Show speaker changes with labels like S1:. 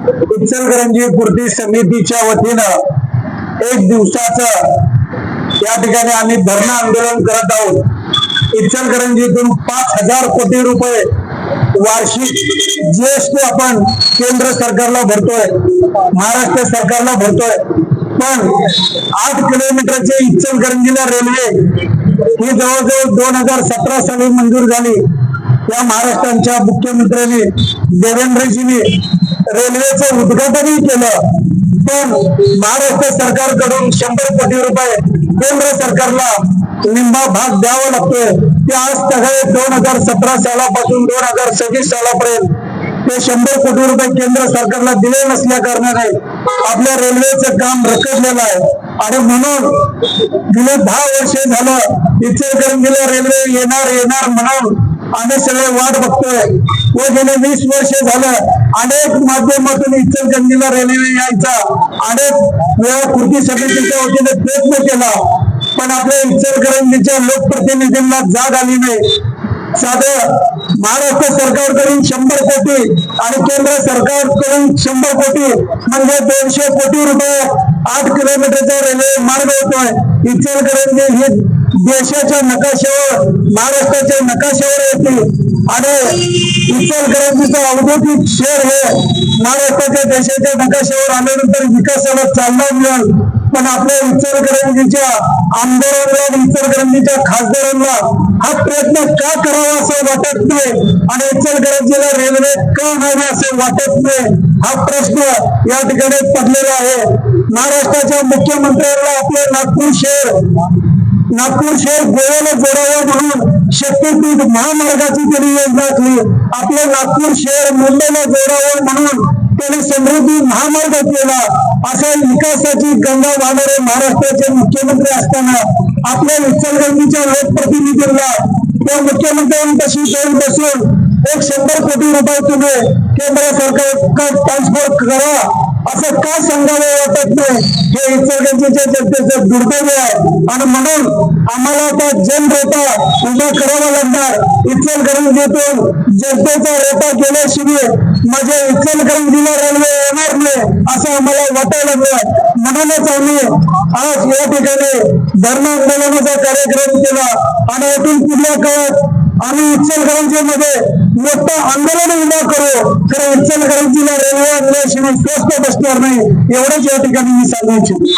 S1: इचलकरंजी पूर्ती समितीच्या वतीनं एक दिवसाचं या ठिकाणी आम्ही धरणं आंदोलन करत आहोत। इचलकरंजीतून 5,000 कोटी रुपये वार्षिक जीएसटी आपण केंद्र सरकारला भरतोय, महाराष्ट्र सरकारला भरतोय, पण 8 किलोमीटरचे इचलकरंजीला रेल्वे ही जवळजवळ 2017 साली मंजूर झाली। या महाराष्ट्राच्या मुख्यमंत्र्यांनी देवेंद्रजींनी रेल्वेचं उद्घाटनही केलं, पण महाराष्ट्र सरकारकडून 100 कोटी रुपये केंद्र सरकारला निंबा भाग द्यावा लागतोय। ते आज सगळे 2017 सालापासून 2026 सालापर्यंत ते 100 कोटी रुपये केंद्र सरकारला दिले नसल्या कारणाने आपल्या रेल्वेचं काम रखडलेलं आहे आणि म्हणून गेले 10 वर्षे झालं इचलकरंजीला रेल्वे येणार म्हणून आम्ही सगळे वाट बघतोय व गेले 20 वर्षे झालं अनेक माध्यमातून इचलकरंजीला रेल्वे यायचा अनेक वेळा कृती समितीच्या वतीने प्रयत्न केला, पण आपल्या इचलकरंजीच्या लोकप्रतिनिधींना जाग आली नाही। साधं महाराष्ट्र सरकारकडून 100 कोटी आणि केंद्र सरकारकडून 100 कोटी म्हणजे 200 कोटी रुपये 8 किलोमीटरचा रेल्वे मार्ग होतोय। इचलकरंजी हे देशाच्या नकाशावर महाराष्ट्राच्या नकाशावर येते आणि इचलकरंजीचं औद्योगिक शहर हे महाराष्ट्राच्या देशाच्या नकाशावर आल्यानंतर विकासाला चालना मिळेल, पण आपल्या इचलकरंजीच्या आमदारांना इचलकरंजीच्या खासदारांना हा प्रयत्न का करावा असं वाटत नाही आणि इचलकरंजीला रेल्वे का हवी असं वाटत नाही हा प्रश्न या ठिकाणी पडलेला आहे। महाराष्ट्राच्या मुख्यमंत्र्यांना आपले नागपूर शहर गोव्याला जोडावं म्हणून शक्तीपीठ महामार्गाची त्यांनी योजना आखली। आपले नागपूर शहर मुंबईला जोडावं म्हणून त्यांनी समृद्धी महामार्ग केला। अशा विकासाची गंगा वाहणारे महाराष्ट्राचे मुख्यमंत्री असताना आपल्या इचलकरंजीच्या लोकप्रतिनिधींना त्या मुख्यमंत्र्यांपाशी जाऊन बसून 100 कोटी रुपये तुम्ही केंद्र सरकार ट्रान्सफर करा असं का सांगावं वाटत नाही। हे इचलकरंजीच्या जनतेचं दुर्दैव आहे आणि म्हणून आम्हाला आता जनरेटा उभा करावा लागणार। इचलकरंजीतून जनतेचा रेटा गेल्याशिवाय माझ्या इचलकरंजीला रेल्वे येणार नाही असं आम्हाला वाटायला लागलं, म्हणूनच आम्ही आज या ठिकाणी धरणं आंदोलनाचा कार्यक्रम केला आणि यातून पुढल्या काळात आम्ही इचलकरंजीमध्ये मोठं आंदोलन उभा करू, खरं इचलकरंजीला रेल्वे आणल्याशिवाय स्वस्त बसणार नाही एवढंच या ठिकाणी मी सांगू इच्छितो।